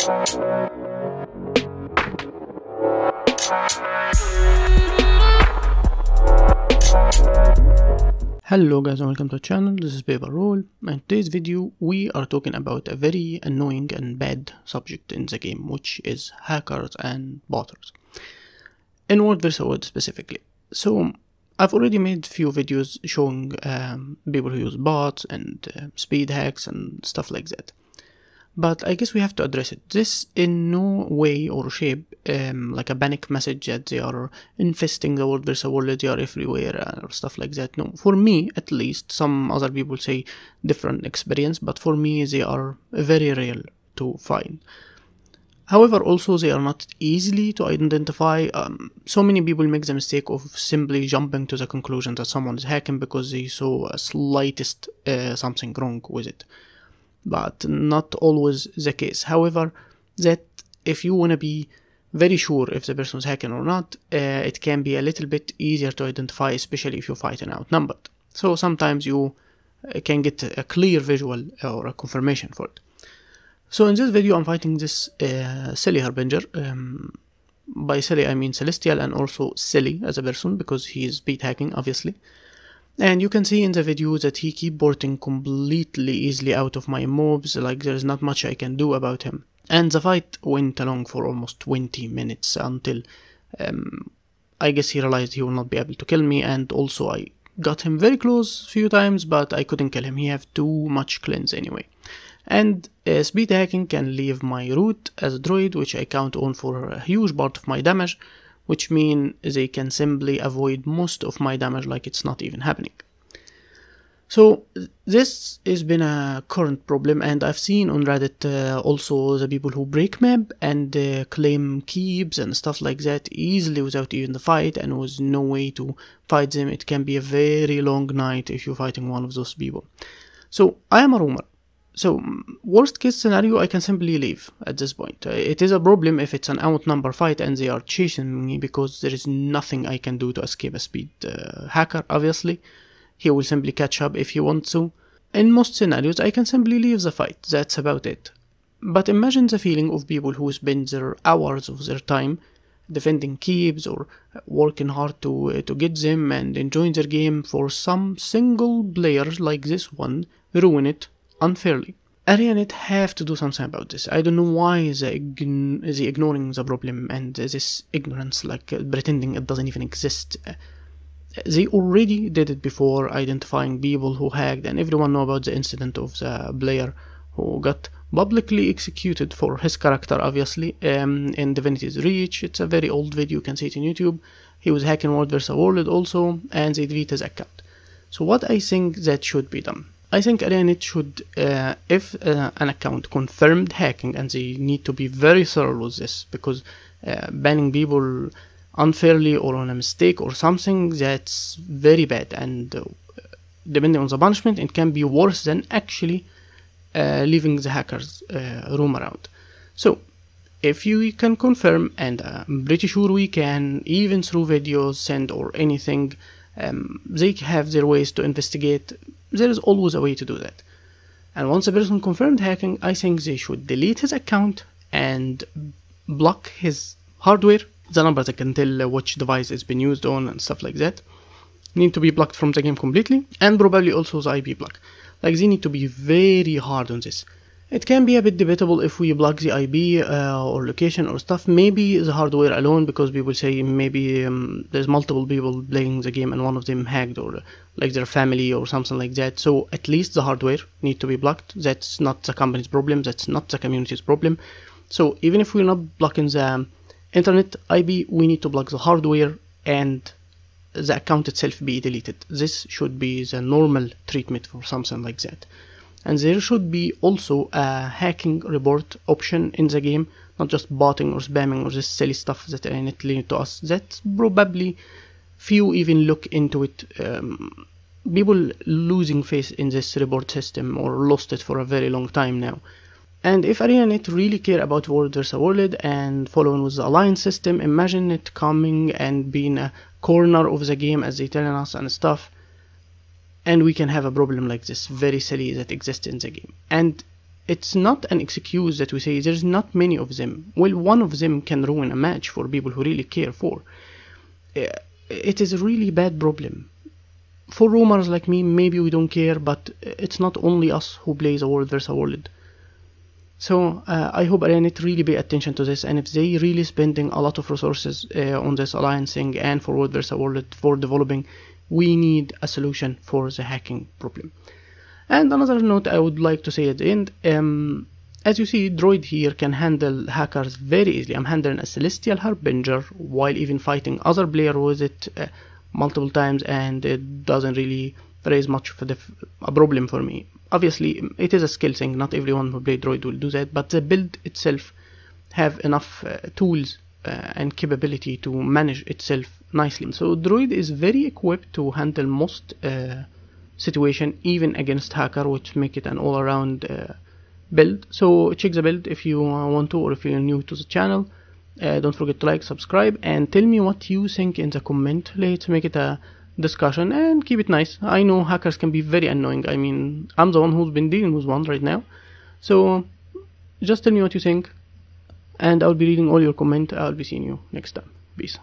Hello guys and welcome to the channel. This is Paper Roll, and in today's video we are talking about a very annoying and bad subject in the game, which is hackers and botters. In World vs. World specifically. So I've already made few videos showing people who use bots and speed hacks and stuff like that. But I guess we have to address it. This in no way or shape like a panic message that they are infesting the World vs. World, they are everywhere or stuff like that. No, for me at least, some other people say different experience, but for me they are very real to find. However, also they are not easily to identify. So many people make the mistake of simply jumping to the conclusion that someone is hacking because they saw a slightest something wrong with it. But not always the case. However, that if you want to be very sure if the person is hacking or not, it can be a little bit easier to identify, especially if you're fighting outnumbered. So sometimes you can get a clear visual or a confirmation for it. So in this video I'm fighting this silly harbinger. By silly I mean celestial, and also silly as a person because he is speed hacking obviously. And you can see in the video that he keep porting completely easily out of my mobs, like there's not much I can do about him. And the fight went along for almost 20 minutes until I guess he realized he will not be able to kill me, and also I got him very close a few times, but I couldn't kill him. He have too much cleanse anyway. And speed hacking can leave my root as a druid, which I count on for a huge part of my damage, which mean they can simply avoid most of my damage like it's not even happening. So this has been a current problem, and I've seen on Reddit also the people who break map and claim keeps and stuff like that easily without even the fight, and with no way to fight them. It can be a very long night if you're fighting one of those people. So I am a roamer. So worst case scenario, I can simply leave at this point. It is a problem if it's an outnumber fight and they are chasing me, because there is nothing I can do to escape a speed hacker. Obviously he will simply catch up if he wants to. In most scenarios I can simply leave the fight, that's about it. But imagine the feeling of people who spend their hours of their time defending keeps or working hard to get them and enjoying their game, for some single player like this one ruin it unfairly. Arianet have to do something about this. I don't know why they ignoring the problem and this ignorance, like pretending it doesn't even exist. They already did it before, identifying people who hacked, and everyone know about the incident of the player who got publicly executed for his character, obviously, in Divinity's Reach. It's a very old video, you can see it on YouTube. He was hacking World vs. World also, and they deleted his account. So what I think that should be done? I think Arianet should, if an account confirmed hacking, and they need to be very thorough with this, because banning people unfairly or on a mistake or something, that's very bad, and depending on the punishment it can be worse than actually leaving the hackers roam around. So if you can confirm, and I'm pretty sure we can, even through videos, send or anything, they have their ways to investigate. There is always a way to do that. And once a person confirmed hacking, I think they should delete his account and block his hardware, the number that can tell which device it's been used on and stuff like that need to be blocked from the game completely, and probably also the IP block. Like, they need to be very hard on this. It can be a bit debatable if we block the IP or location or stuff, maybe the hardware alone, because people say maybe there's multiple people playing the game and one of them hacked, or like their family or something like that. So at least the hardware need to be blocked. That's not the company's problem, that's not the community's problem. So even if we're not blocking the internet IP, we need to block the hardware and the account itself be deleted. This should be the normal treatment for something like that. And there should be also a hacking report option in the game, not just botting or spamming or this silly stuff that Arianet linked to us. That probably few even look into it. People losing faith in this report system, or lost it for a very long time now. And if Arianet really care about World vs. World and following with the alliance system, imagine it coming and being a corner of the game as they telling us and stuff. And we can have a problem like this, very silly, that exists in the game. And it's not an excuse that we say there's not many of them. Well, one of them can ruin a match for people who really care for. It is a really bad problem. For roamers like me, maybe we don't care, but it's not only us who plays a world versus a world. So I hope ArenaNet really pay attention to this, and if they really spending a lot of resources on this alliance thing and for world versus world for developing, we need a solution for the hacking problem. And another note I would like to say at the end, as you see, Druid here can handle hackers very easily. I'm handling a Celestial Harbinger while even fighting other player with it multiple times, and it doesn't really raise much of a problem for me. Obviously, it is a skill thing. Not everyone who plays Druid will do that, but the build itself have enough tools and capability to manage itself nicely. So Druid is very equipped to handle most situation, even against hacker, which make it an all-around build. So check the build if you want to, or if you're new to the channel. Don't forget to like, subscribe, and tell me what you think in the comment. Let's make it a discussion and keep it nice. I know hackers can be very annoying. I mean, I'm the one who's been dealing with one right now. So just tell me what you think, and I'll be reading all your comments. I'll be seeing you next time. Peace.